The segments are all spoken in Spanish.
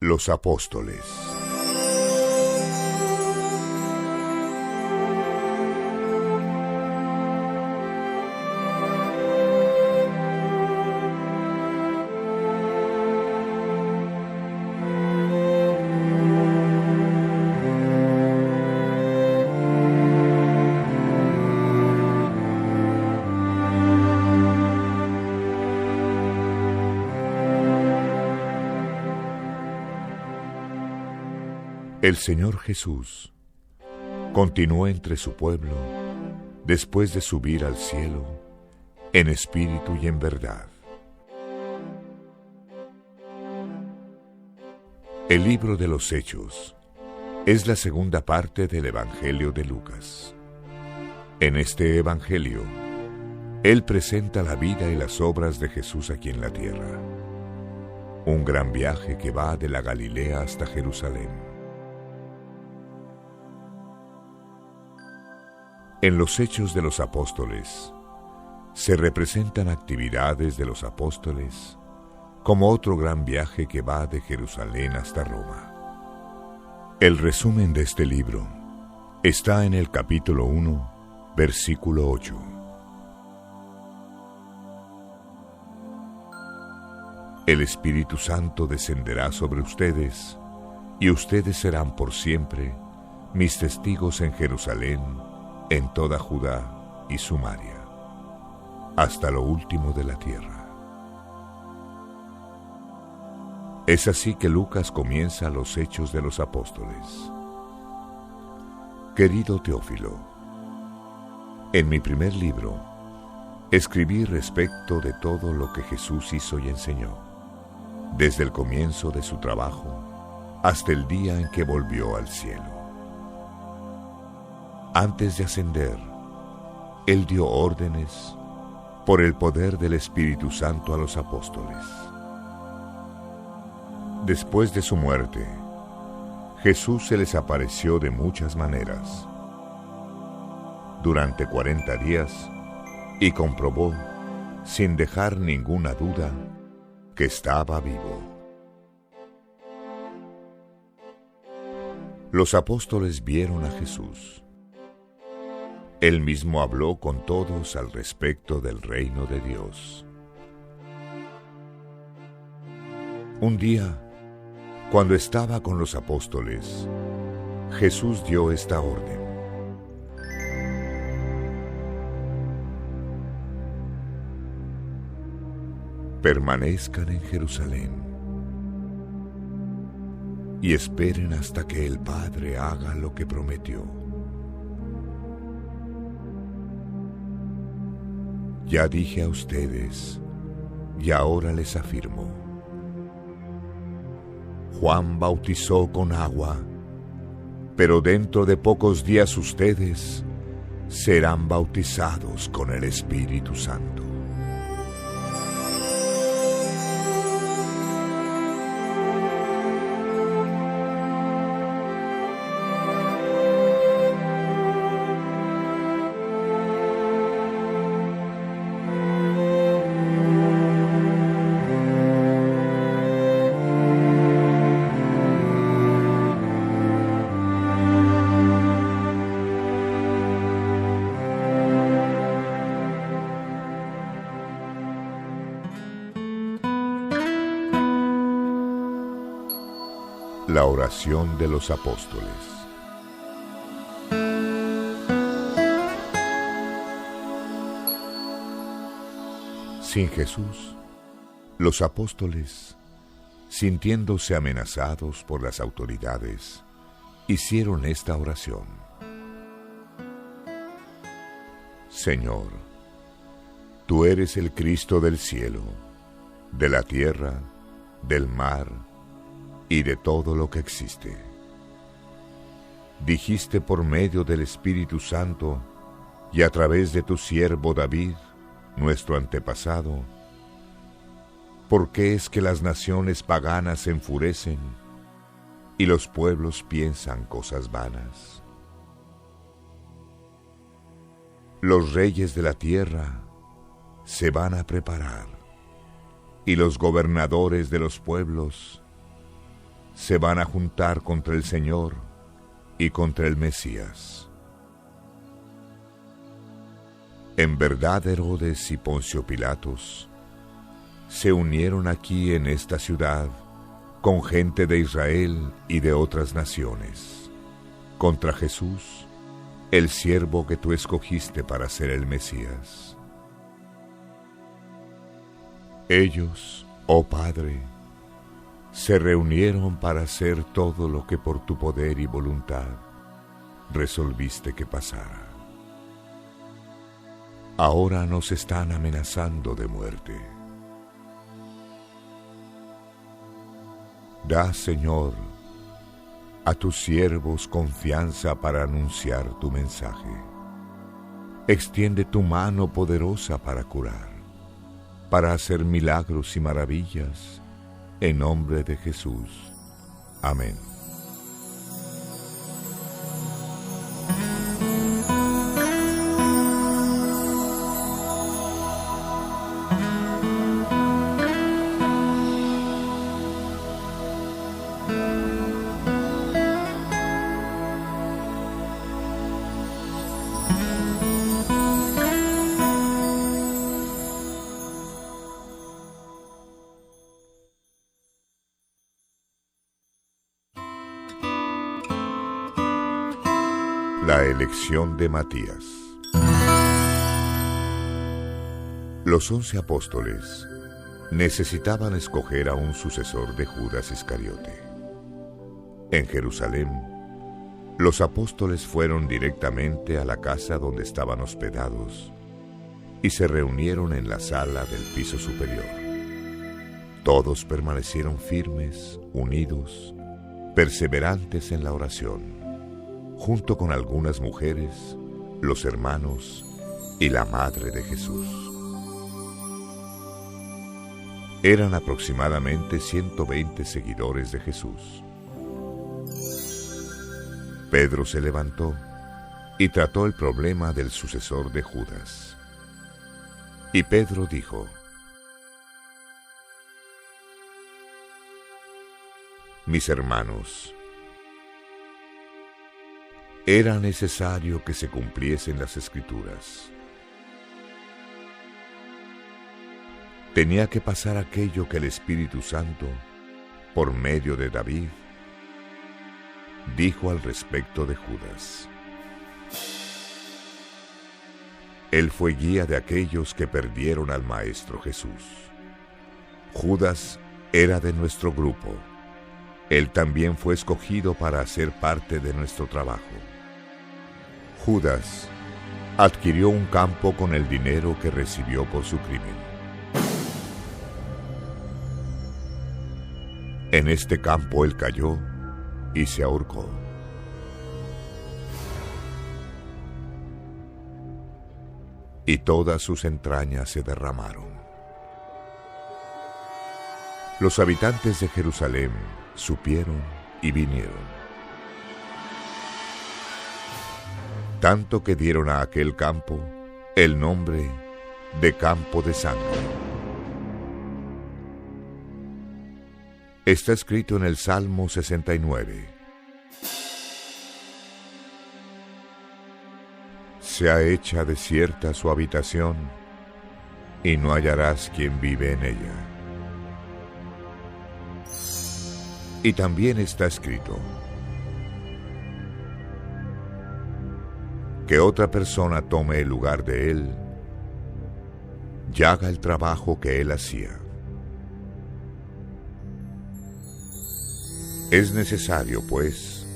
Los apóstoles. El Señor Jesús continuó entre su pueblo después de subir al cielo en espíritu y en verdad. El libro de los Hechos es la segunda parte del Evangelio de Lucas. En este Evangelio, él presenta la vida y las obras de Jesús aquí en la tierra. Un gran viaje que va de la Galilea hasta Jerusalén. En los Hechos de los Apóstoles se representan actividades de los apóstoles como otro gran viaje que va de Jerusalén hasta Roma. El resumen de este libro está en el capítulo 1, versículo 8. El Espíritu Santo descenderá sobre ustedes y ustedes serán por siempre mis testigos en Jerusalén, en toda Judá y Samaria, hasta lo último de la tierra. Es así que Lucas comienza los Hechos de los Apóstoles. Querido Teófilo, en mi primer libro, escribí respecto de todo lo que Jesús hizo y enseñó, desde el comienzo de su trabajo hasta el día en que volvió al cielo. Antes de ascender, él dio órdenes por el poder del Espíritu Santo a los apóstoles. Después de su muerte, Jesús se les apareció de muchas maneras, durante 40 días, y comprobó, sin dejar ninguna duda, que estaba vivo. Los apóstoles vieron a Jesús. Él mismo habló con todos al respecto del reino de Dios. Un día, cuando estaba con los apóstoles, Jesús dio esta orden: permanezcan en Jerusalén y esperen hasta que el Padre haga lo que prometió. Ya dije a ustedes, y ahora les afirmo: Juan bautizó con agua, pero dentro de pocos días ustedes serán bautizados con el Espíritu Santo. La oración de los apóstoles. Sin Jesús, los apóstoles, sintiéndose amenazados por las autoridades, hicieron esta oración: Señor, tú eres el Cristo del cielo, de la tierra, del mar y de todo lo que existe. Dijiste por medio del Espíritu Santo y a través de tu siervo David, nuestro antepasado: ¿por qué es que las naciones paganas se enfurecen y los pueblos piensan cosas vanas? Los reyes de la tierra se van a preparar, y los gobernadores de los pueblos se van a juntar contra el Señor y contra el Mesías. En verdad, Herodes y Poncio Pilatos se unieron aquí en esta ciudad con gente de Israel y de otras naciones, contra Jesús, el siervo que tú escogiste para ser el Mesías. Ellos, oh Padre, se reunieron para hacer todo lo que por tu poder y voluntad resolviste que pasara. Ahora nos están amenazando de muerte. Da, Señor, a tus siervos confianza para anunciar tu mensaje. Extiende tu mano poderosa para curar, para hacer milagros y maravillas, en nombre de Jesús. Amén. La elección de Matías. Los 11 apóstoles necesitaban escoger a un sucesor de Judas Iscariote. En Jerusalén, los apóstoles fueron directamente a la casa donde estaban hospedados y se reunieron en la sala del piso superior. Todos permanecieron firmes, unidos, perseverantes en la oración, junto con algunas mujeres, los hermanos y la madre de Jesús. Eran aproximadamente 120 seguidores de Jesús. Pedro se levantó y trató el problema del sucesor de Judas. Y Pedro dijo: Mis hermanos, era necesario que se cumpliesen las Escrituras. Tenía que pasar aquello que el Espíritu Santo, por medio de David, dijo al respecto de Judas. Él fue guía de aquellos que perdieron al Maestro Jesús. Judas era de nuestro grupo. Él también fue escogido para hacer parte de nuestro trabajo. Judas adquirió un campo con el dinero que recibió por su crimen. En este campo él cayó y se ahorcó. Y todas sus entrañas se derramaron. Los habitantes de Jerusalén supieron y vinieron, tanto que dieron a aquel campo el nombre de Campo de Sangre. Está escrito en el Salmo 69. Sea hecha desierta su habitación, y no hallarás quien vive en ella. Y también está escrito: que otra persona tome el lugar de él y haga el trabajo que él hacía. Es necesario, pues,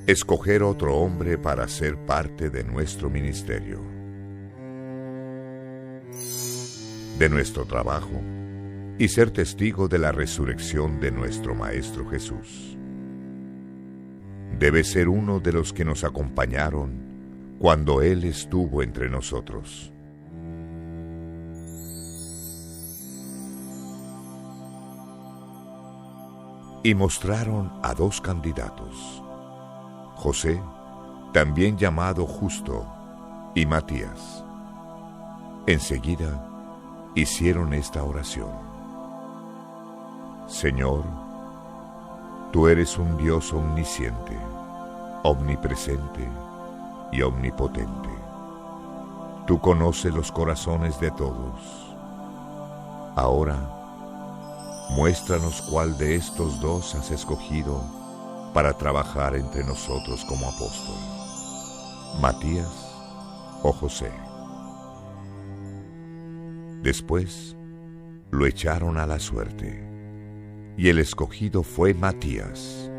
escoger otro hombre para ser parte de nuestro ministerio, de nuestro trabajo, y ser testigo de la resurrección de nuestro Maestro Jesús. Debe ser uno de los que nos acompañaron cuando Él estuvo entre nosotros. Y mostraron a 2 candidatos, José, también llamado Justo, y Matías. Enseguida hicieron esta oración: Señor, Tú eres un Dios omnisciente, omnipresente y omnipotente. Tú conoces los corazones de todos. Ahora, muéstranos cuál de estos dos has escogido para trabajar entre nosotros como apóstol, Matías o José. Después lo echaron a la suerte, y el escogido fue Matías.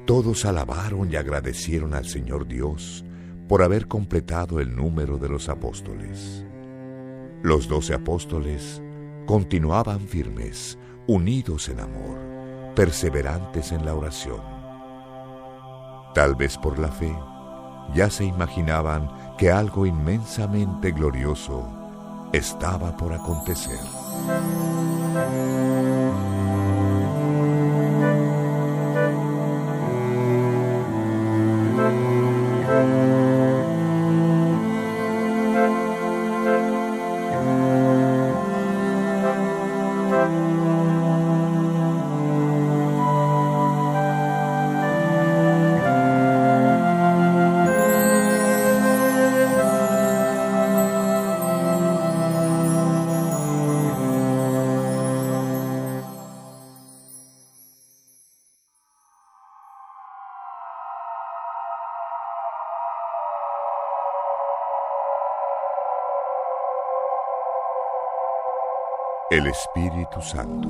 Todos alabaron y agradecieron al Señor Dios por haber completado el número de los apóstoles. Los 12 apóstoles continuaban firmes, unidos en amor, perseverantes en la oración. Tal vez por la fe, ya se imaginaban que algo inmensamente glorioso estaba por acontecer. El Espíritu Santo.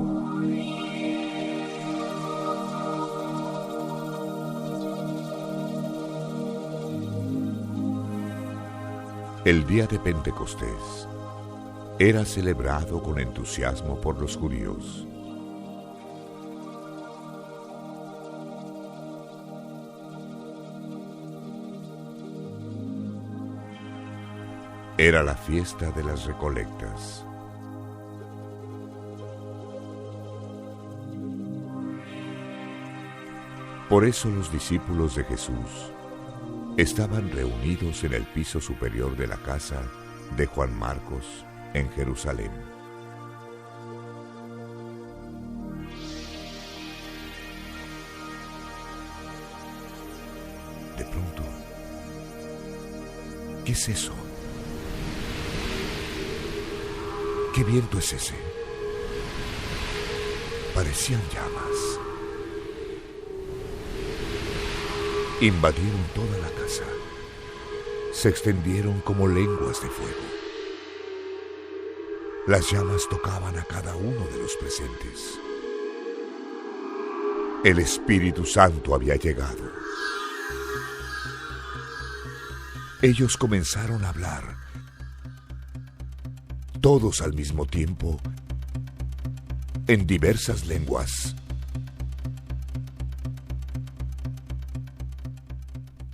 El día de Pentecostés era celebrado con entusiasmo por los judíos. Era la fiesta de las recolectas. Por eso los discípulos de Jesús estaban reunidos en el piso superior de la casa de Juan Marcos en Jerusalén. De pronto, ¿qué es eso? ¿Qué viento es ese? Parecían llamas. Invadieron toda la casa. Se extendieron como lenguas de fuego. Las llamas tocaban a cada uno de los presentes. El Espíritu Santo había llegado. Ellos comenzaron a hablar, todos al mismo tiempo, en diversas lenguas.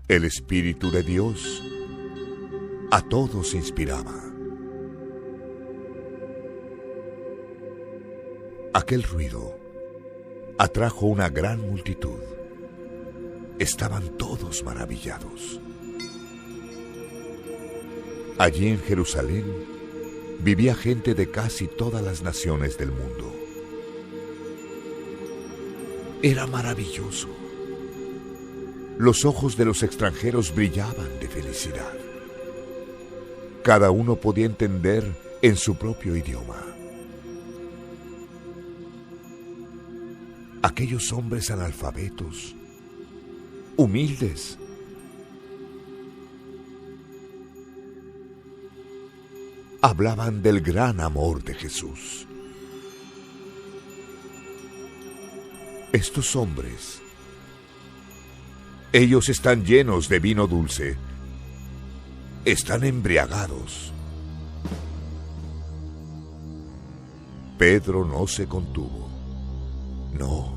El Espíritu de Dios a todos inspiraba. Aquel ruido atrajo una gran multitud. Estaban todos maravillados. Allí en Jerusalén vivía gente de casi todas las naciones del mundo. Era maravilloso. Los ojos de los extranjeros brillaban de felicidad. Cada uno podía entender en su propio idioma. Aquellos hombres analfabetos, humildes, hablaban del gran amor de Jesús. Estos hombres, ellos están llenos de vino dulce, están embriagados. Pedro no se contuvo. No,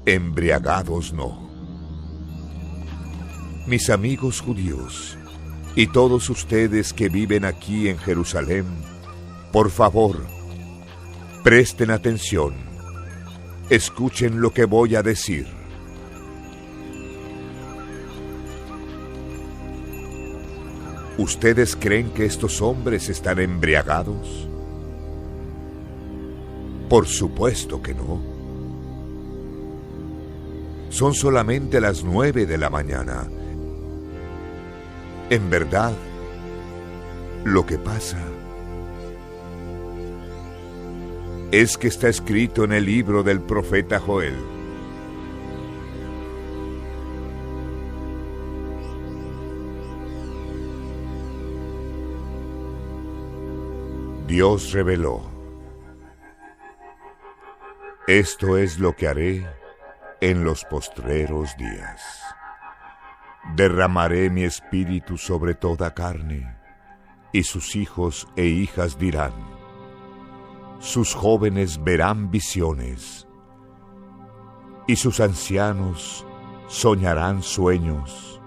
embriagados no. Mis amigos judíos y todos ustedes que viven aquí en Jerusalén, por favor, presten atención, escuchen lo que voy a decir. ¿Ustedes creen que estos hombres están embriagados? Por supuesto que no. Son solamente las 9 de la mañana. En verdad, lo que pasa es que está escrito en el libro del profeta Joel. Dios reveló: esto es lo que haré en los postreros días. Derramaré mi espíritu sobre toda carne, y sus hijos e hijas dirán, sus jóvenes verán visiones, y sus ancianos soñarán sueños.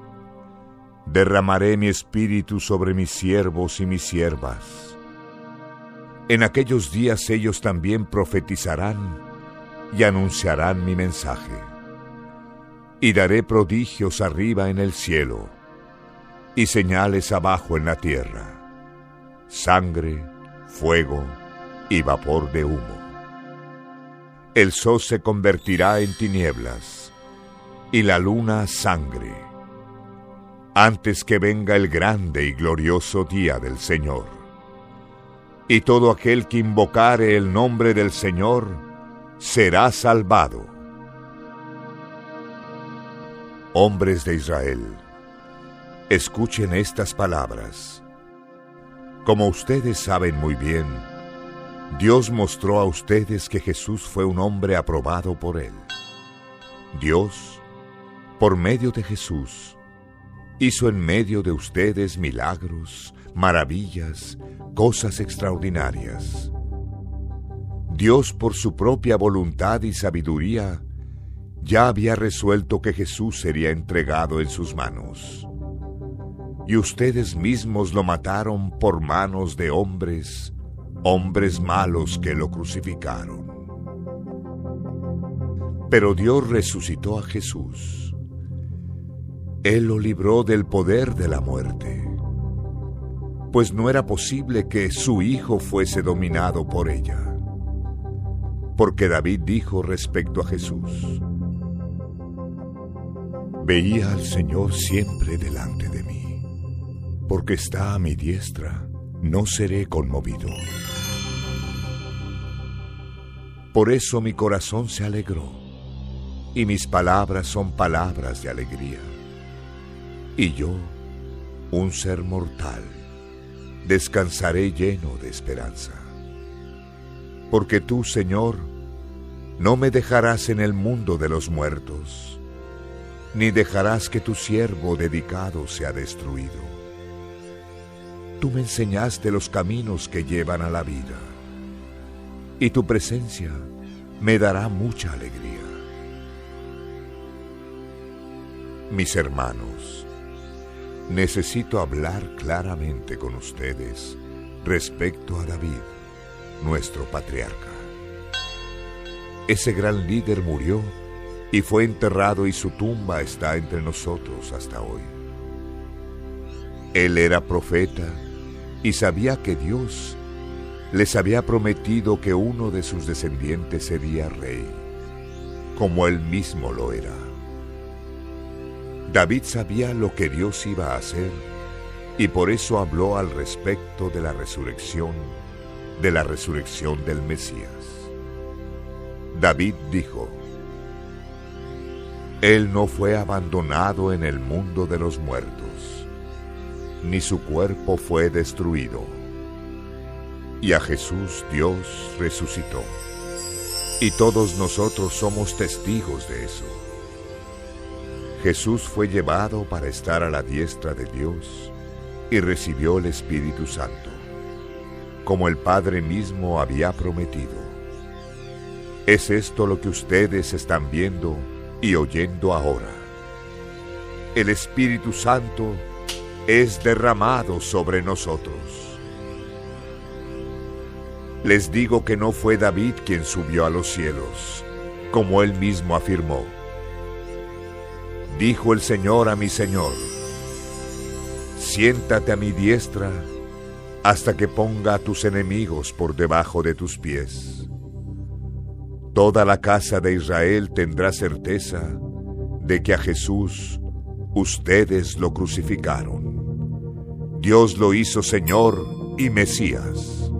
Derramaré mi espíritu sobre mis siervos y mis siervas. En aquellos días ellos también profetizarán y anunciarán mi mensaje. Y daré prodigios arriba en el cielo y señales abajo en la tierra: sangre, fuego y vapor de humo. El sol se convertirá en tinieblas y la luna sangre, antes que venga el grande y glorioso día del Señor. Y todo aquel que invocare el nombre del Señor será salvado. Hombres de Israel, escuchen estas palabras. Como ustedes saben muy bien, Dios mostró a ustedes que Jesús fue un hombre aprobado por Él. Dios, por medio de Jesús, hizo en medio de ustedes milagros, maravillas, cosas extraordinarias. Dios, por su propia voluntad y sabiduría, ya había resuelto que Jesús sería entregado en sus manos. Y ustedes mismos lo mataron por manos de hombres malos que lo crucificaron. Pero Dios resucitó a Jesús. Él lo libró del poder de la muerte, pues no era posible que su Hijo fuese dominado por ella. Porque David dijo respecto a Jesús: veía al Señor siempre delante de mí, porque está a mi diestra, no seré conmovido. Por eso mi corazón se alegró, y mis palabras son palabras de alegría. Y yo, un ser mortal, descansaré lleno de esperanza. Porque tú, Señor, no me dejarás en el mundo de los muertos, ni dejarás que tu siervo dedicado sea destruido. Tú me enseñaste los caminos que llevan a la vida, y tu presencia me dará mucha alegría. Mis hermanos, necesito hablar claramente con ustedes respecto a David, nuestro patriarca. Ese gran líder murió y fue enterrado, y su tumba está entre nosotros hasta hoy. Él era profeta y sabía que Dios les había prometido que uno de sus descendientes sería rey, como él mismo lo era. David sabía lo que Dios iba a hacer, y por eso habló al respecto de la resurrección del Mesías. David dijo: Él no fue abandonado en el mundo de los muertos, ni su cuerpo fue destruido. Y a Jesús Dios resucitó, y todos nosotros somos testigos de eso. Jesús fue llevado para estar a la diestra de Dios y recibió el Espíritu Santo, como el Padre mismo había prometido. Es esto lo que ustedes están viendo y oyendo ahora. El Espíritu Santo es derramado sobre nosotros. Les digo que no fue David quien subió a los cielos, como él mismo afirmó. Dijo el Señor a mi Señor: siéntate a mi diestra hasta que ponga a tus enemigos por debajo de tus pies. Toda la casa de Israel tendrá certeza de que a Jesús ustedes lo crucificaron. Dios lo hizo Señor y Mesías.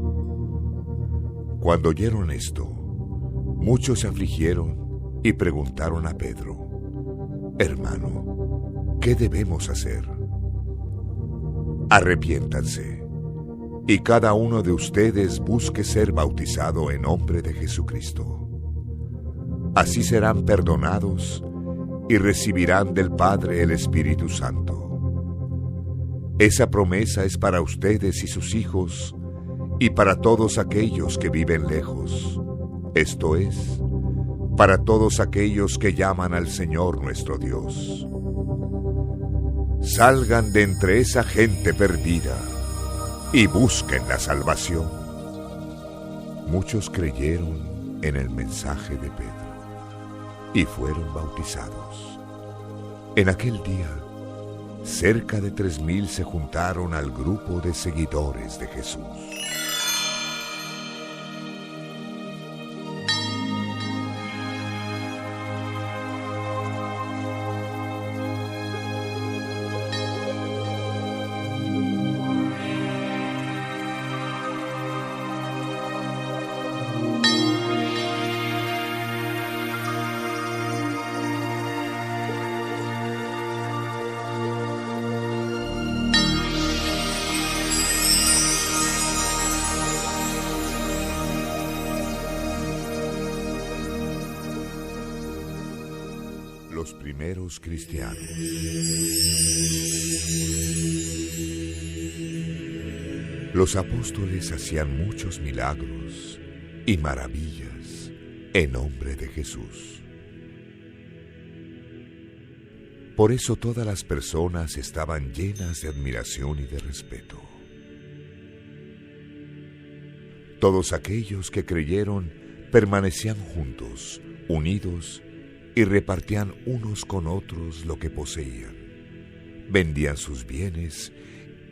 Cuando oyeron esto, muchos se afligieron y preguntaron a Pedro: Hermano, ¿qué debemos hacer? Arrepiéntanse, y cada uno de ustedes busque ser bautizado en nombre de Jesucristo. Así serán perdonados y recibirán del Padre el Espíritu Santo. Esa promesa es para ustedes y sus hijos, y para todos aquellos que viven lejos, esto es, para todos aquellos que llaman al Señor nuestro Dios. Salgan de entre esa gente perdida y busquen la salvación. Muchos creyeron en el mensaje de Pedro y fueron bautizados. En aquel día, cerca de 3,000 se juntaron al grupo de seguidores de Jesús. Los primeros cristianos. Los apóstoles hacían muchos milagros y maravillas en nombre de Jesús. Por eso todas las personas estaban llenas de admiración y de respeto. Todos aquellos que creyeron permanecían juntos, unidos, y repartían unos con otros lo que poseían. Vendían sus bienes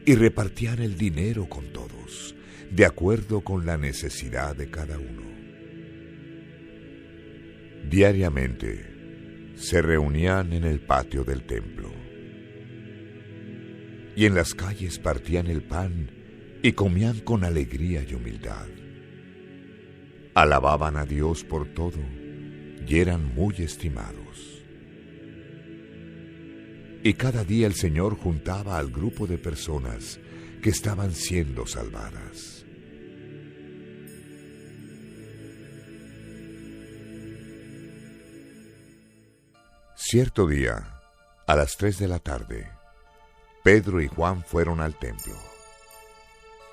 y repartían el dinero con todos, de acuerdo con la necesidad de cada uno. Diariamente se reunían en el patio del templo, y en las calles partían el pan y comían con alegría y humildad. Alababan a Dios por todo y eran muy estimados. Y cada día el Señor juntaba al grupo de personas que estaban siendo salvadas. Cierto día, a las 3 de la tarde, Pedro y Juan fueron al templo,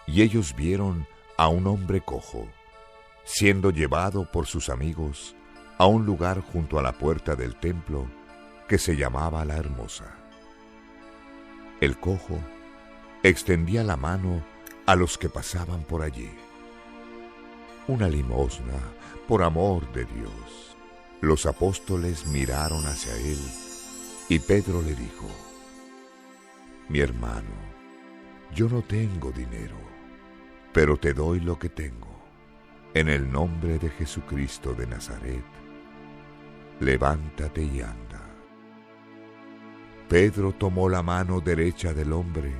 y ellos vieron a un hombre cojo, siendo llevado por sus amigos a un lugar junto a la puerta del templo que se llamaba La Hermosa. El cojo extendía la mano a los que pasaban por allí. Una limosna, por amor de Dios. Los apóstoles miraron hacia él y Pedro le dijo: Mi hermano, yo no tengo dinero, pero te doy lo que tengo. En el nombre de Jesucristo de Nazaret, levántate y anda. Pedro tomó la mano derecha del hombre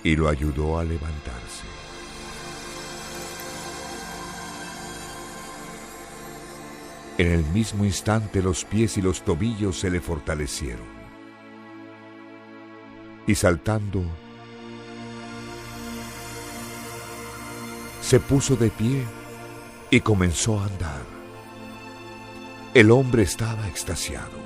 y lo ayudó a levantarse. En el mismo instante los pies y los tobillos se le fortalecieron. Y saltando, se puso de pie y comenzó a andar. El hombre estaba extasiado.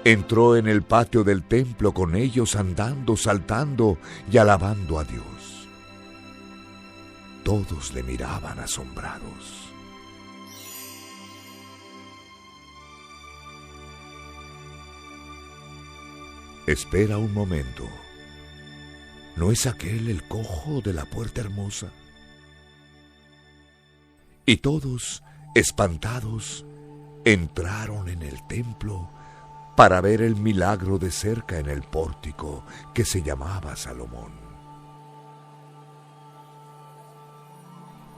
Entró en el patio del templo con ellos andando, saltando y alabando a Dios. Todos le miraban asombrados. Espera un momento. ¿No es aquel el cojo de la puerta hermosa? Y todos, espantados, entraron en el templo para ver el milagro de cerca en el pórtico que se llamaba Salomón.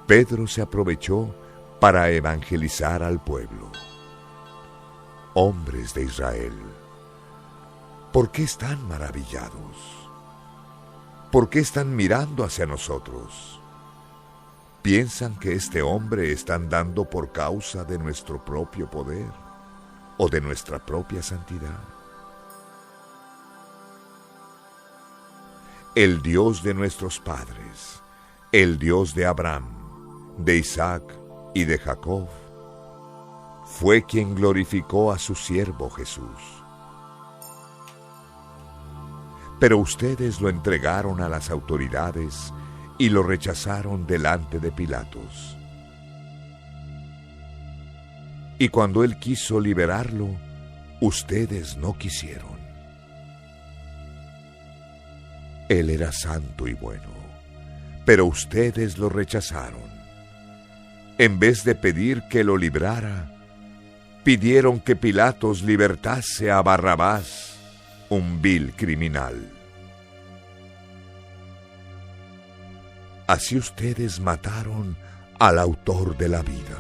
Pedro se aprovechó para evangelizar al pueblo. Hombres de Israel, ¿por qué están maravillados? ¿Por qué están mirando hacia nosotros? ¿Piensan que este hombre está andando por causa de nuestro propio poder o de nuestra propia santidad? El Dios de nuestros padres, el Dios de Abraham, de Isaac y de Jacob, fue quien glorificó a su siervo Jesús. Pero ustedes lo entregaron a las autoridades y lo rechazaron delante de Pilatos. Y cuando él quiso liberarlo, ustedes no quisieron. Él era santo y bueno, pero ustedes lo rechazaron. En vez de pedir que lo librara, pidieron que Pilatos libertase a Barrabás, un vil criminal. Así ustedes mataron al autor de la vida.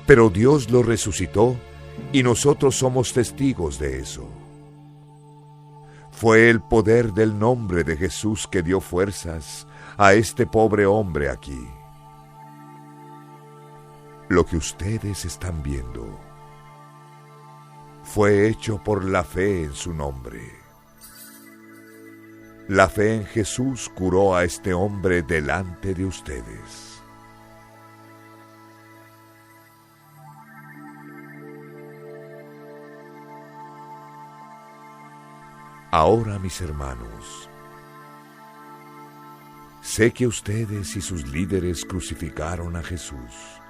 Pero Dios lo resucitó y nosotros somos testigos de eso. Fue el poder del nombre de Jesús que dio fuerzas a este pobre hombre aquí. Lo que ustedes están viendo fue hecho por la fe en su nombre. La fe en Jesús curó a este hombre delante de ustedes. Ahora, mis hermanos, sé que ustedes y sus líderes crucificaron a Jesús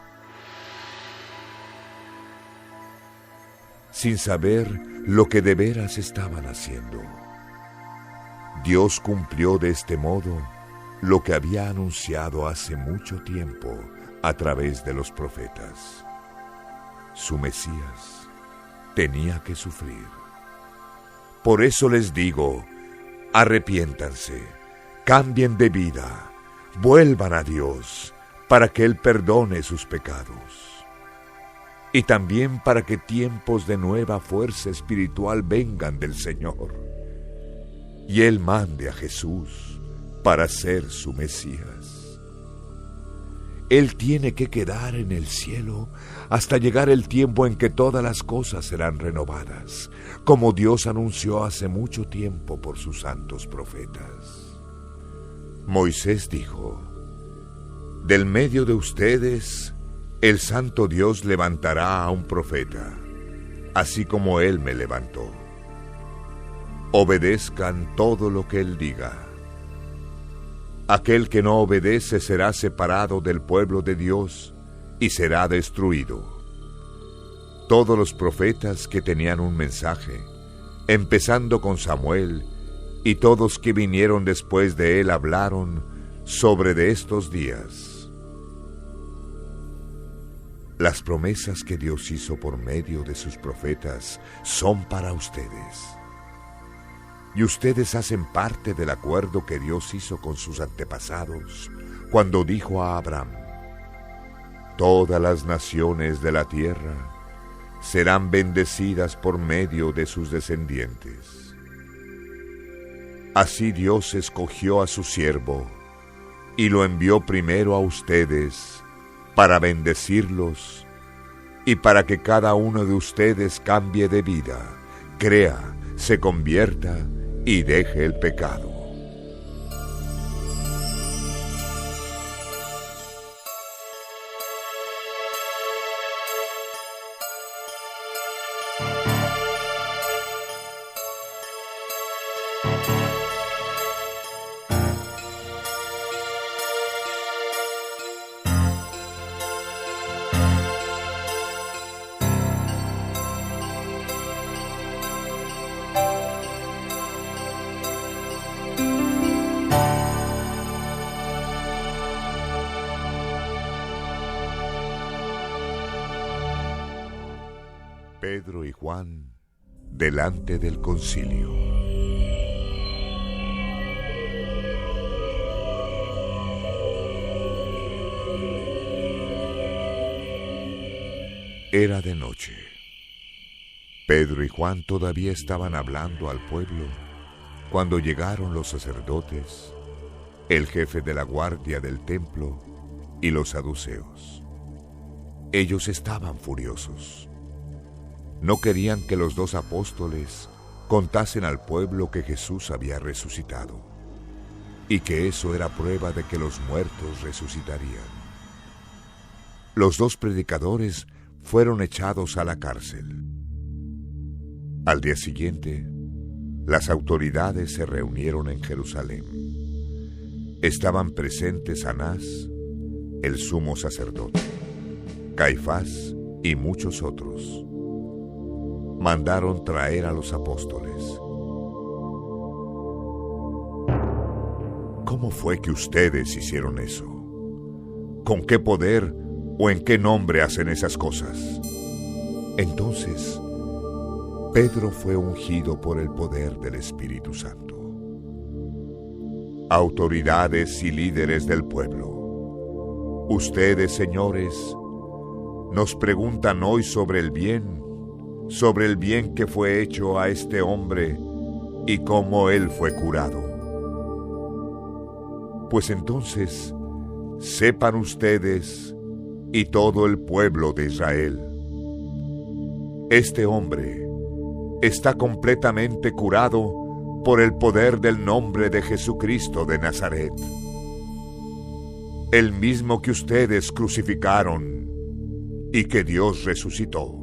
sin saber lo que de veras estaban haciendo. Dios cumplió de este modo lo que había anunciado hace mucho tiempo a través de los profetas. Su Mesías tenía que sufrir. Por eso les digo, arrepiéntanse, cambien de vida, vuelvan a Dios, para que Él perdone sus pecados. Y también para que tiempos de nueva fuerza espiritual vengan del Señor, y Él mande a Jesús para ser su Mesías. Él tiene que quedar en el cielo hasta llegar el tiempo en que todas las cosas serán renovadas, como Dios anunció hace mucho tiempo por sus santos profetas. Moisés dijo: del medio de ustedes el santo Dios levantará a un profeta, así como Él me levantó. Obedezcan todo lo que Él diga. Aquel que no obedece será separado del pueblo de Dios y será destruido. Todos los profetas que tenían un mensaje, empezando con Samuel, y todos que vinieron después de él hablaron sobre de estos días. Las promesas que Dios hizo por medio de sus profetas son para ustedes. Y ustedes hacen parte del acuerdo que Dios hizo con sus antepasados cuando dijo a Abraham: todas las naciones de la tierra serán bendecidas por medio de sus descendientes. Así Dios escogió a su siervo y lo envió primero a ustedes para bendecirlos y para que cada uno de ustedes cambie de vida, crea, se convierta y deje el pecado. Pedro y Juan delante del concilio. Era de noche. Pedro y Juan todavía estaban hablando al pueblo cuando llegaron los sacerdotes, el jefe de la guardia del templo y los saduceos. Ellos estaban furiosos. No querían que los dos apóstoles contasen al pueblo que Jesús había resucitado y que eso era prueba de que los muertos resucitarían. Los dos predicadores fueron echados a la cárcel. Al día siguiente, las autoridades se reunieron en Jerusalén. Estaban presentes Anás, el sumo sacerdote, Caifás y muchos otros. Mandaron traer a los apóstoles. ¿Cómo fue que ustedes hicieron eso? ¿Con qué poder o en qué nombre hacen esas cosas? Entonces, Pedro fue ungido por el poder del Espíritu Santo. Autoridades y líderes del pueblo, ustedes, señores, nos preguntan hoy sobre el bien que fue hecho a este hombre y cómo él fue curado. Pues entonces, sepan ustedes y todo el pueblo de Israel, este hombre está completamente curado por el poder del nombre de Jesucristo de Nazaret, el mismo que ustedes crucificaron y que Dios resucitó.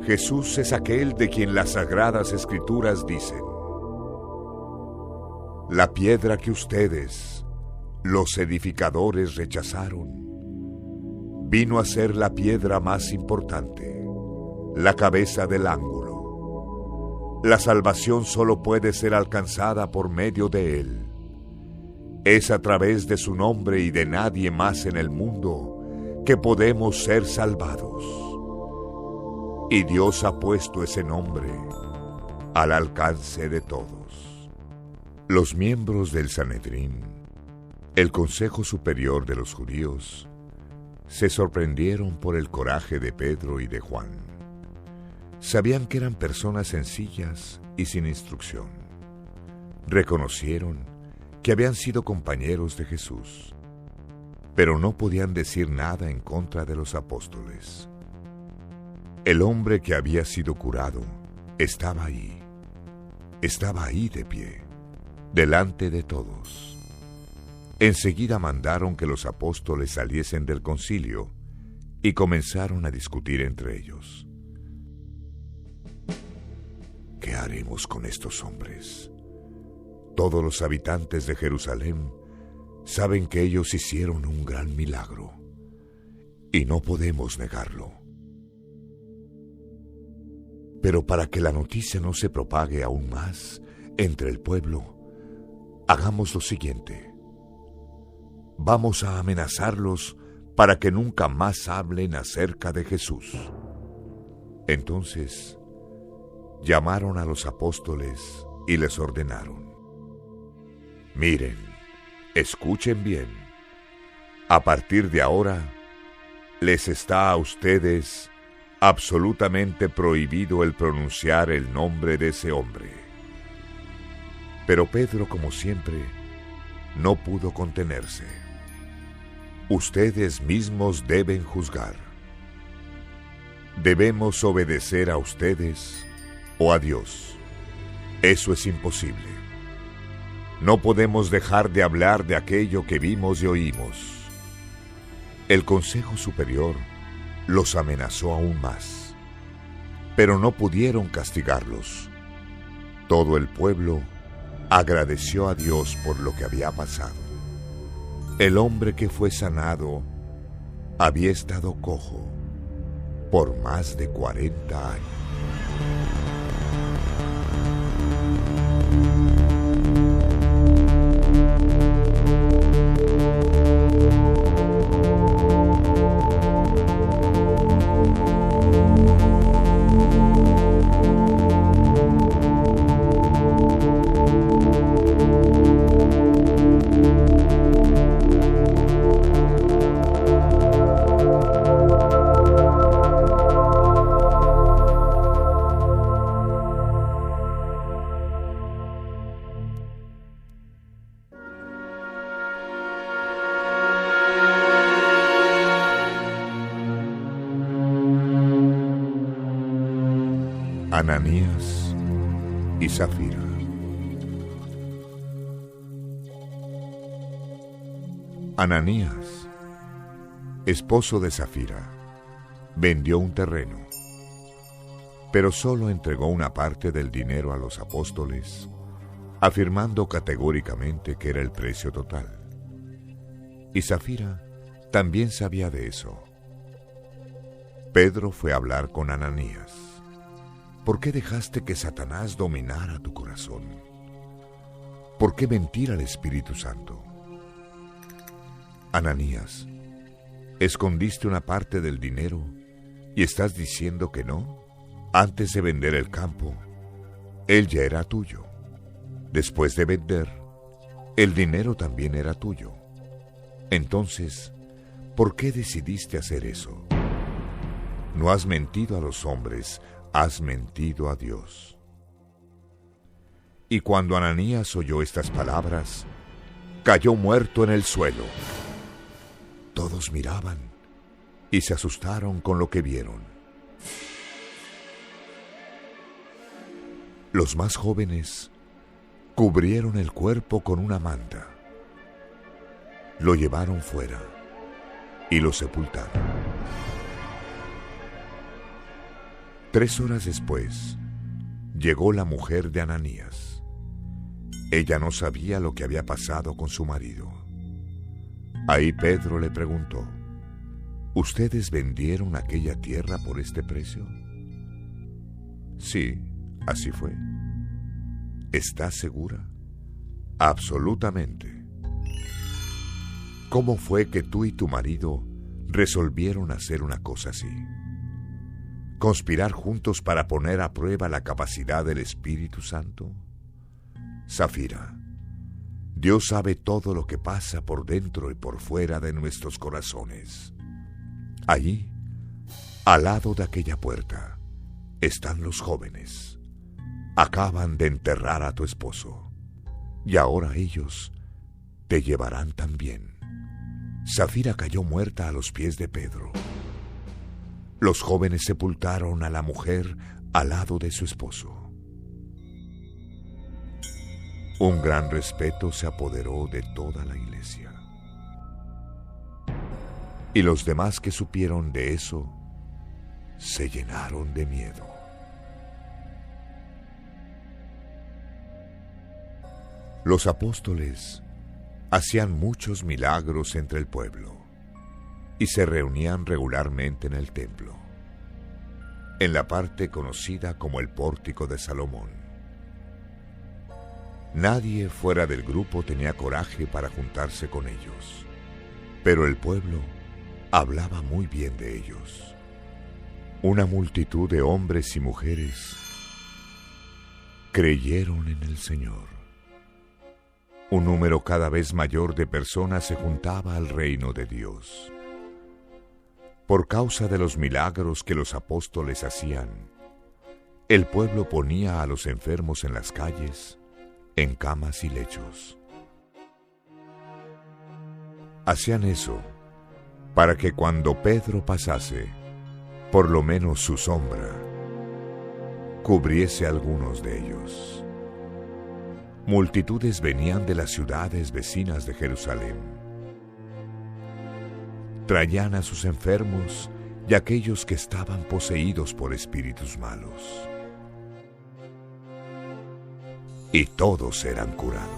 Jesús es aquel de quien las Sagradas Escrituras dicen: la piedra que ustedes, los edificadores, rechazaron, vino a ser la piedra más importante, la cabeza del ángulo. La salvación solo puede ser alcanzada por medio de Él. Es a través de su nombre y de nadie más en el mundo que podemos ser salvados. Y Dios ha puesto ese nombre al alcance de todos. Los miembros del Sanedrín, el Consejo Superior de los Judíos, se sorprendieron por el coraje de Pedro y de Juan. Sabían que eran personas sencillas y sin instrucción. Reconocieron que habían sido compañeros de Jesús, pero no podían decir nada en contra de los apóstoles. El hombre que había sido curado estaba ahí de pie, delante de todos. Enseguida mandaron que los apóstoles saliesen del concilio y comenzaron a discutir entre ellos. ¿Qué haremos con estos hombres? Todos los habitantes de Jerusalén saben que ellos hicieron un gran milagro y no podemos negarlo. Pero para que la noticia no se propague aún más entre el pueblo, hagamos lo siguiente. Vamos a amenazarlos para que nunca más hablen acerca de Jesús. Entonces, llamaron a los apóstoles y les ordenaron: miren, escuchen bien. A partir de ahora, les está a ustedes absolutamente prohibido el pronunciar el nombre de ese hombre. Pero Pedro, como siempre, no pudo contenerse. Ustedes mismos deben juzgar. ¿Debemos obedecer a ustedes o a Dios? Eso es imposible. No podemos dejar de hablar de aquello que vimos y oímos. El Consejo Superior los amenazó aún más, pero no pudieron castigarlos. Todo el pueblo agradeció a Dios por lo que había pasado. El hombre que fue sanado había estado cojo por más de 40 años. Ananías y Zafira. Ananías, esposo de Zafira, vendió un terreno, pero solo entregó una parte del dinero a los apóstoles, afirmando categóricamente que era el precio total. Y Zafira también sabía de eso. Pedro fue a hablar con Ananías. ¿Por qué dejaste que Satanás dominara tu corazón? ¿Por qué mentir al Espíritu Santo? Ananías, ¿escondiste una parte del dinero y estás diciendo que no? Antes de vender el campo, él ya era tuyo. Después de vender, el dinero también era tuyo. Entonces, ¿por qué decidiste hacer eso? No has mentido a los hombres, has mentido a Dios. Y cuando Ananías oyó estas palabras, cayó muerto en el suelo. Todos miraban y se asustaron con lo que vieron. Los más jóvenes cubrieron el cuerpo con una manta. Lo llevaron fuera y lo sepultaron. 3 horas después, llegó la mujer de Ananías. Ella no sabía lo que había pasado con su marido. Ahí Pedro le preguntó, ¿ustedes vendieron aquella tierra por este precio? Sí, así fue. ¿Estás segura? Absolutamente. ¿Cómo fue que tú y tu marido resolvieron hacer una cosa así? ¿Conspirar juntos para poner a prueba la capacidad del Espíritu Santo? Zafira, Dios sabe todo lo que pasa por dentro y por fuera de nuestros corazones. Allí, al lado de aquella puerta, están los jóvenes. Acaban de enterrar a tu esposo, y ahora ellos te llevarán también. Zafira cayó muerta a los pies de Pedro. Los jóvenes sepultaron a la mujer al lado de su esposo. Un gran respeto se apoderó de toda la iglesia. Y los demás que supieron de eso se llenaron de miedo. Los apóstoles hacían muchos milagros entre el pueblo y se reunían regularmente en el templo, en la parte conocida como el Pórtico de Salomón. Nadie fuera del grupo tenía coraje para juntarse con ellos, pero el pueblo hablaba muy bien de ellos. Una multitud de hombres y mujeres creyeron en el Señor. Un número cada vez mayor de personas se juntaba al reino de Dios. Por causa de los milagros que los apóstoles hacían, el pueblo ponía a los enfermos en las calles, en camas y lechos. Hacían eso para que cuando Pedro pasase, por lo menos su sombra cubriese a algunos de ellos. Multitudes venían de las ciudades vecinas de Jerusalén. Traían a sus enfermos y a aquellos que estaban poseídos por espíritus malos. Y todos eran curados.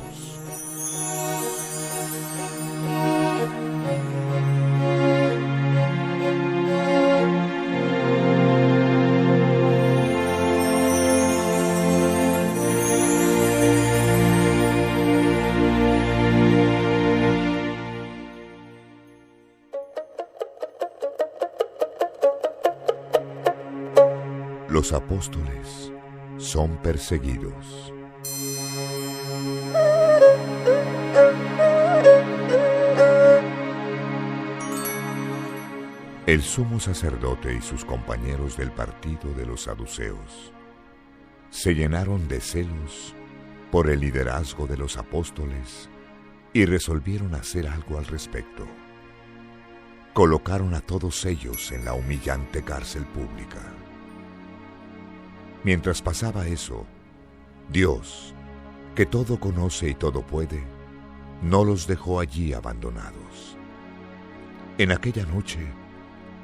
Los apóstoles son perseguidos. El sumo sacerdote y sus compañeros del partido de los saduceos se llenaron de celos por el liderazgo de los apóstoles y resolvieron hacer algo al respecto. Colocaron a todos ellos en la humillante cárcel pública. Mientras pasaba eso, Dios, que todo conoce y todo puede, no los dejó allí abandonados. En aquella noche,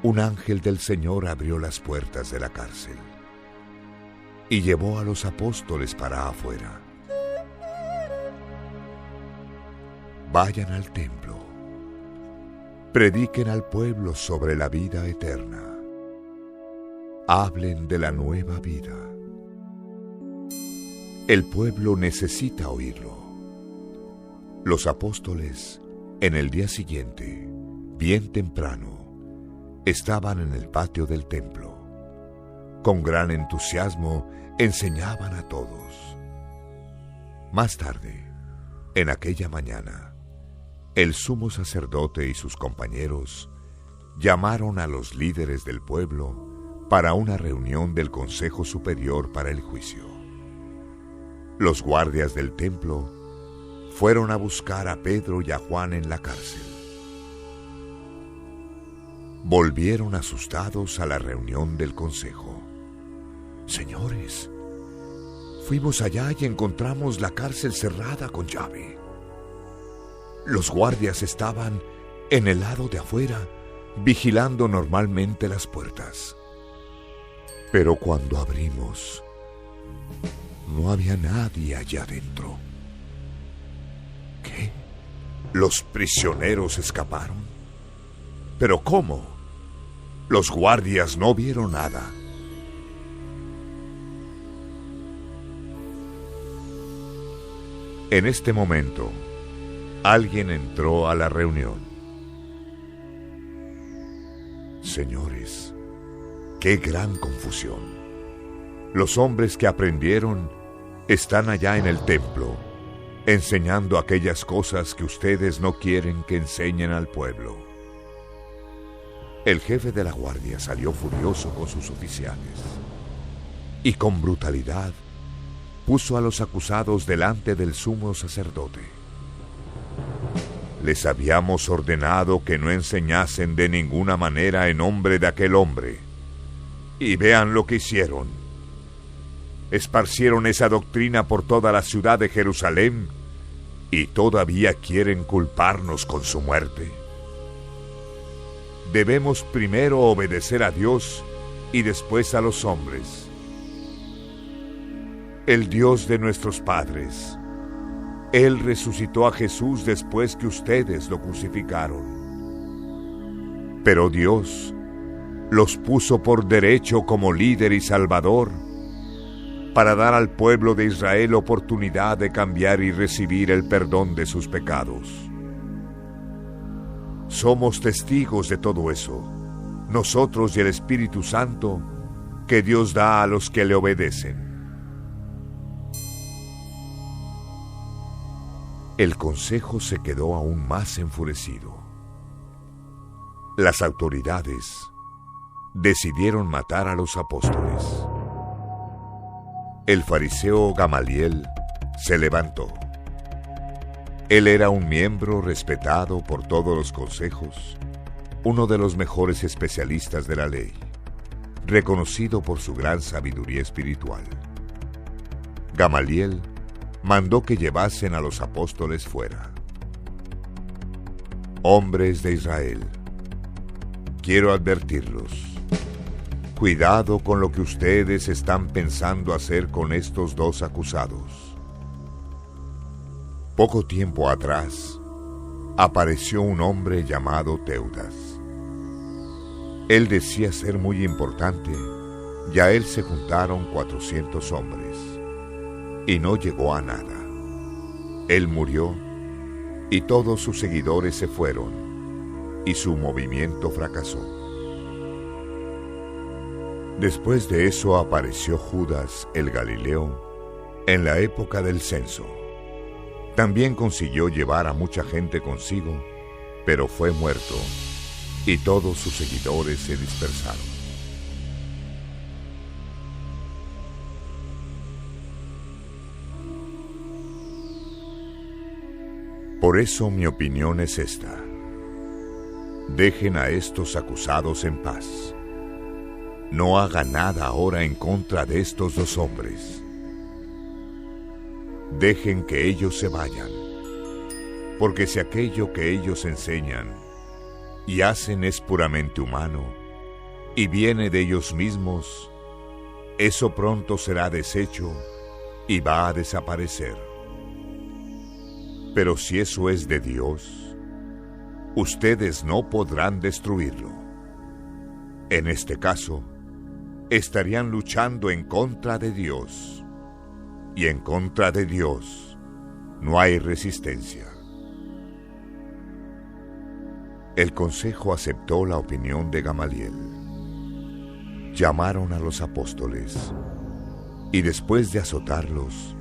un ángel del Señor abrió las puertas de la cárcel y llevó a los apóstoles para afuera. Vayan al templo, prediquen al pueblo sobre la vida eterna, hablen de la nueva vida. El pueblo necesita oírlo. Los apóstoles, en el día siguiente, bien temprano, estaban en el patio del templo. Con gran entusiasmo enseñaban a todos. Más tarde, en aquella mañana, el sumo sacerdote y sus compañeros llamaron a los líderes del pueblo para una reunión del Consejo Superior para el juicio. Los guardias del templo fueron a buscar a Pedro y a Juan en la cárcel. Volvieron asustados a la reunión del consejo. Señores, fuimos allá y encontramos la cárcel cerrada con llave. Los guardias estaban en el lado de afuera, vigilando normalmente las puertas. Pero cuando abrimos, no había nadie allá adentro. ¿Qué? ¿Los prisioneros escaparon? ¿Pero cómo? Los guardias no vieron nada. En este momento, alguien entró a la reunión. Señores, qué gran confusión. Los hombres que aprendieron están allá en el templo, enseñando aquellas cosas que ustedes no quieren que enseñen al pueblo. El jefe de la guardia salió furioso con sus oficiales y con brutalidad puso a los acusados delante del sumo sacerdote. Les habíamos ordenado que no enseñasen de ninguna manera en nombre de aquel hombre. Y vean lo que hicieron. Esparcieron esa doctrina por toda la ciudad de Jerusalén y todavía quieren culparnos con su muerte. Debemos primero obedecer a Dios y después a los hombres. El Dios de nuestros padres, Él resucitó a Jesús después que ustedes lo crucificaron. Pero Dios los puso por derecho como líder y salvador para dar al pueblo de Israel oportunidad de cambiar y recibir el perdón de sus pecados. Somos testigos de todo eso, nosotros y el Espíritu Santo, que Dios da a los que le obedecen. El consejo se quedó aún más enfurecido. Las autoridades decidieron matar a los apóstoles. El fariseo Gamaliel se levantó. Él era un miembro respetado por todos los consejos, uno de los mejores especialistas de la ley, reconocido por su gran sabiduría espiritual. Gamaliel mandó que llevasen a los apóstoles fuera. Hombres de Israel, quiero advertirlos. Cuidado con lo que ustedes están pensando hacer con estos dos acusados. Poco tiempo atrás, apareció un hombre llamado Teudas. Él decía ser muy importante, y a él se juntaron 400 hombres, y no llegó a nada. Él murió, y todos sus seguidores se fueron, y su movimiento fracasó. Después de eso apareció Judas el Galileo en la época del censo. También consiguió llevar a mucha gente consigo, pero fue muerto, y todos sus seguidores se dispersaron. Por eso mi opinión es esta: dejen a estos acusados en paz. no haga nada ahora en contra de estos dos hombres. Dejen que ellos se vayan, porque si aquello que ellos enseñan y hacen es puramente humano y viene de ellos mismos, eso pronto será deshecho y va a desaparecer. Pero si eso es de Dios, ustedes no podrán destruirlo. En este caso, estarían luchando en contra de Dios, y en contra de Dios no hay resistencia. El consejo aceptó la opinión de Gamaliel. Llamaron a los apóstoles, y después de azotarlos,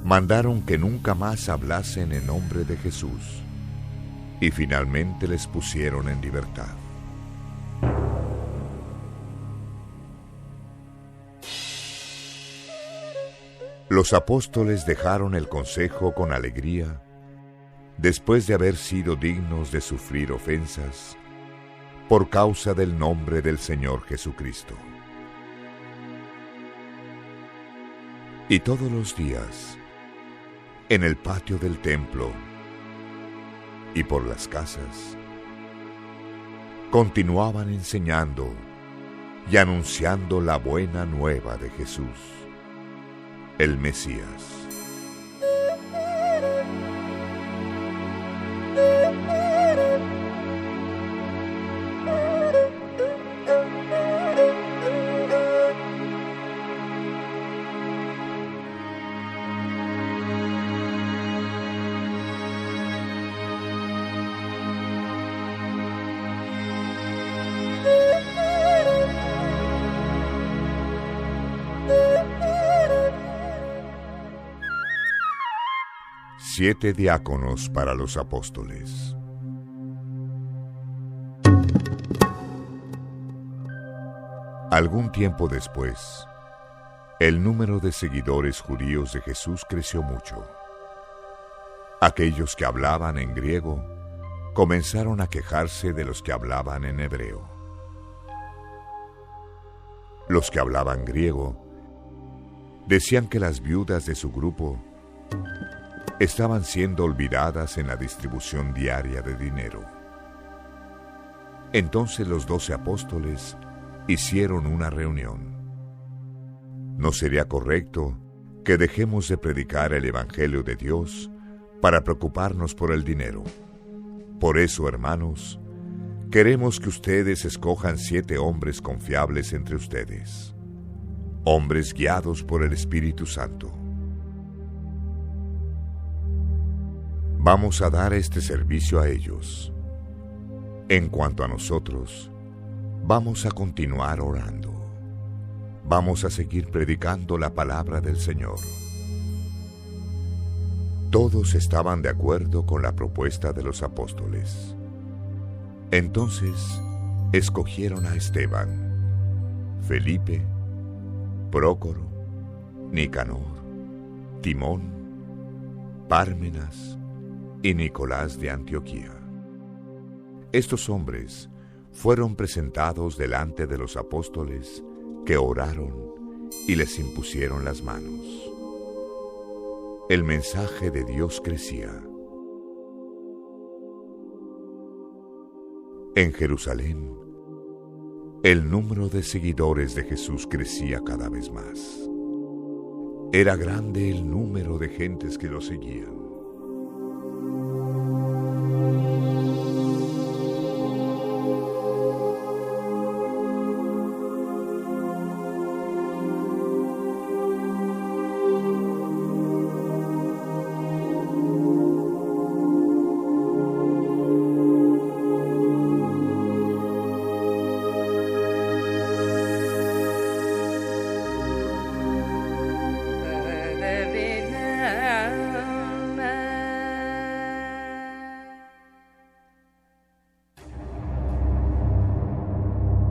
mandaron que nunca más hablasen en nombre de Jesús, y finalmente les pusieron en libertad. Los apóstoles dejaron el consejo con alegría, después de haber sido dignos de sufrir ofensas por causa del nombre del Señor Jesucristo. Y todos los días, en el patio del templo y por las casas, continuaban enseñando y anunciando la buena nueva de Jesús, el Mesías. Siete diáconos para los apóstoles. Algún tiempo después, el número de seguidores judíos de Jesús creció mucho. Aquellos que hablaban en griego comenzaron a quejarse de los que hablaban en hebreo. Los que hablaban griego decían que las viudas de su grupo estaban siendo olvidadas en la distribución diaria de dinero. Entonces los 12 apóstoles hicieron una reunión. No sería correcto que dejemos de predicar el Evangelio de Dios para preocuparnos por el dinero. Por eso, hermanos, queremos que ustedes escojan 7 hombres confiables entre ustedes, hombres guiados por el Espíritu Santo. Vamos a dar este servicio a ellos. En cuanto a nosotros, vamos a continuar orando. Vamos a seguir predicando la palabra del Señor. Todos estaban de acuerdo con la propuesta de los apóstoles. Entonces, escogieron a Esteban, Felipe, Prócoro, Nicanor, Timón, Pármenas y Nicolás de Antioquía. Estos hombres fueron presentados delante de los apóstoles, que oraron y les impusieron las manos. El mensaje de Dios crecía. En Jerusalén, el número de seguidores de Jesús crecía cada vez más. Era grande el número de gentes que lo seguían.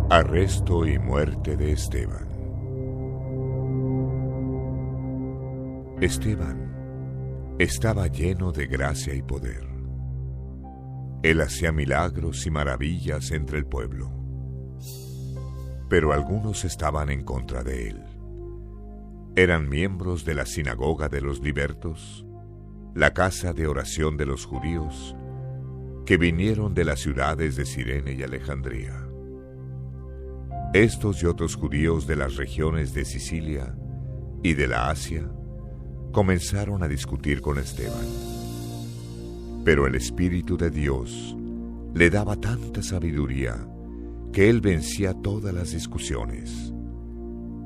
Arresto y muerte de Esteban. Esteban estaba lleno de gracia y poder. Él hacía milagros y maravillas entre el pueblo. Pero algunos estaban en contra de él. Eran miembros de la sinagoga de los libertos, la casa de oración de los judíos, que vinieron de las ciudades de Cirene y Alejandría. Estos y otros judíos de las regiones de Sicilia y de la Asia comenzaron a discutir con Esteban. Pero el Espíritu de Dios le daba tanta sabiduría que él vencía todas las discusiones.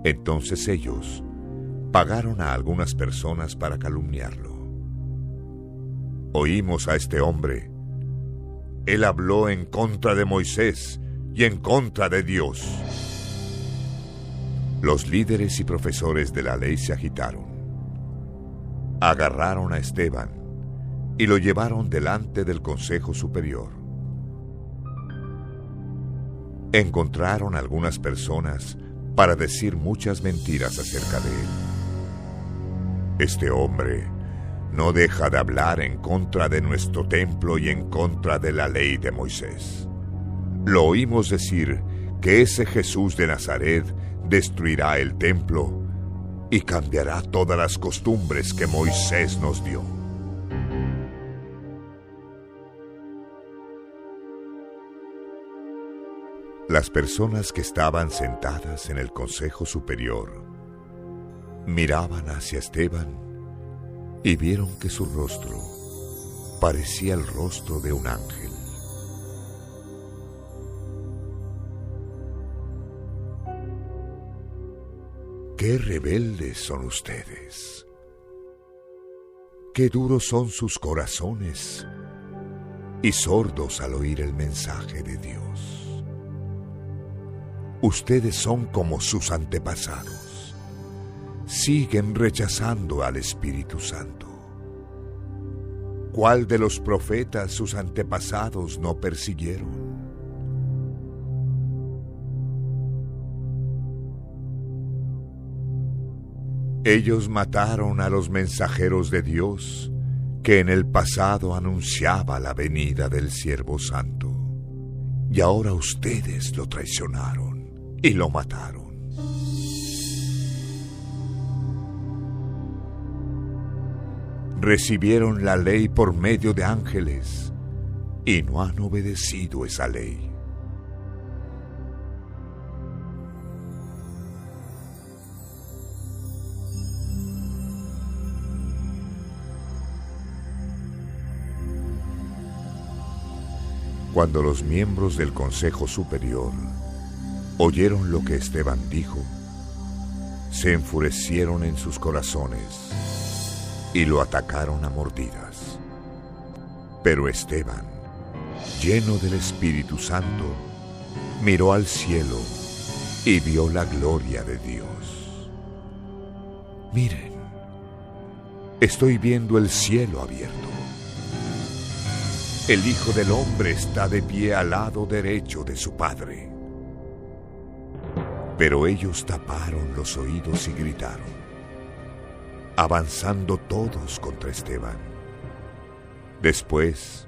Entonces ellos pagaron a algunas personas para calumniarlo. Oímos a este hombre. Él habló en contra de Moisés y en contra de Dios. Los líderes y profesores de la ley se agitaron. Agarraron a Esteban y lo llevaron delante del Consejo Superior. Encontraron algunas personas para decir muchas mentiras acerca de él. Este hombre no deja de hablar en contra de nuestro templo y en contra de la ley de Moisés. Lo oímos decir que ese Jesús de Nazaret destruirá el templo y cambiará todas las costumbres que Moisés nos dio. Las personas que estaban sentadas en el Consejo Superior miraban hacia Esteban y vieron que su rostro parecía el rostro de un ángel. ¡Qué rebeldes son ustedes! ¡Qué duros son sus corazones! Y sordos al oír el mensaje de Dios. Ustedes son como sus antepasados. Siguen rechazando al Espíritu Santo. ¿Cuál de los profetas sus antepasados no persiguieron? Ellos mataron a los mensajeros de Dios que en el pasado anunciaba la venida del Siervo Santo. Y ahora ustedes lo traicionaron y lo mataron. Recibieron la ley por medio de ángeles y no han obedecido esa ley. Cuando los miembros del Consejo Superior oyeron lo que Esteban dijo, se enfurecieron en sus corazones y lo atacaron a mordidas. Pero Esteban, lleno del Espíritu Santo, miró al cielo y vio la gloria de Dios. Miren, estoy viendo el cielo abierto. El Hijo del Hombre está de pie al lado derecho de su Padre. Pero ellos taparon los oídos y gritaron, avanzando todos contra Esteban. Después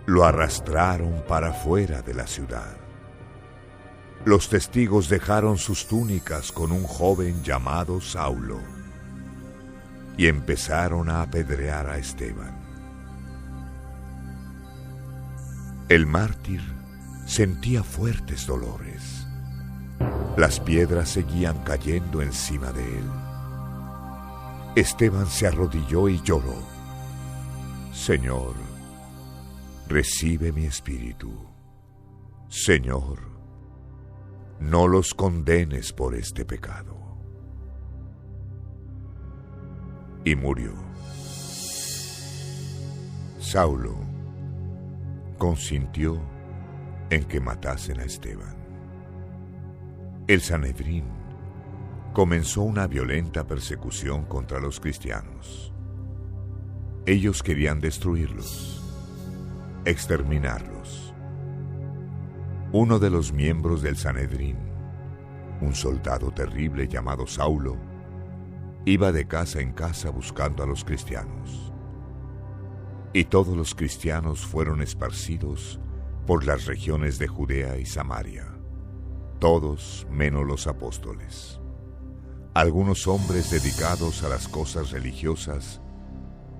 lo arrastraron para fuera de la ciudad. Los testigos dejaron sus túnicas con un joven llamado Saulo y empezaron a apedrear a Esteban. El mártir sentía fuertes dolores. Las piedras seguían cayendo encima de él. Esteban se arrodilló y lloró. Señor, recibe mi espíritu. Señor, no los condenes por este pecado. Y murió. Saulo consintió en que matasen a Esteban. El Sanedrín comenzó una violenta persecución contra los cristianos. Ellos querían destruirlos, exterminarlos. Uno de los miembros del Sanedrín, un soldado terrible llamado Saulo, iba de casa en casa buscando a los cristianos. Y todos los cristianos fueron esparcidos por las regiones de Judea y Samaria. todos menos los apóstoles. Algunos hombres dedicados a las cosas religiosas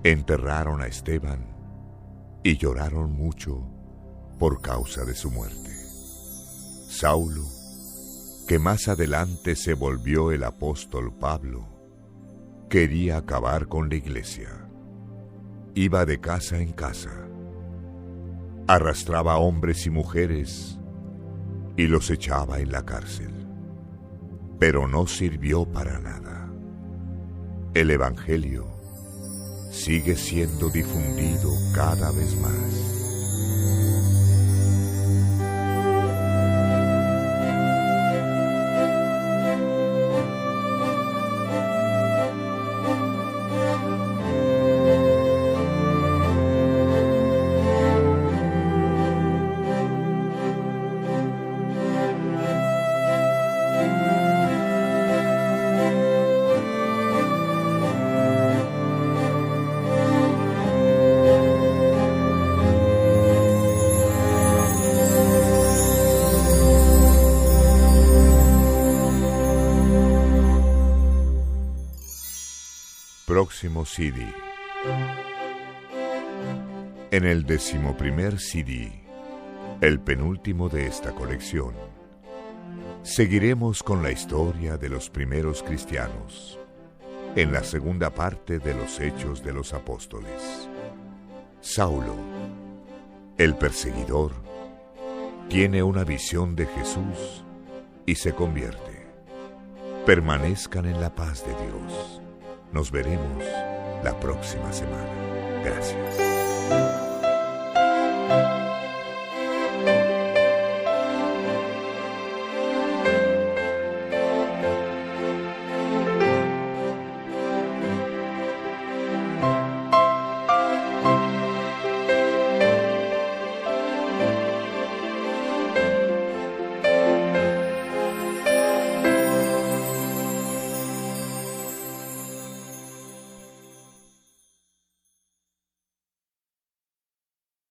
enterraron a Esteban y lloraron mucho por causa de su muerte. Saulo, que más adelante se volvió el apóstol Pablo, quería acabar con la iglesia. Iba de casa en casa, arrastraba a hombres y mujeres y los echaba en la cárcel. Pero no sirvió para nada. El Evangelio sigue siendo difundido cada vez más. Próximo CD. En el 11º CD, el penúltimo de esta colección, seguiremos con la historia de los primeros cristianos, en la segunda parte de los Hechos de los Apóstoles. Saulo, el perseguidor, tiene una visión de Jesús y se convierte. Permanezcan en la paz de Dios. Nos veremos la próxima semana. Gracias.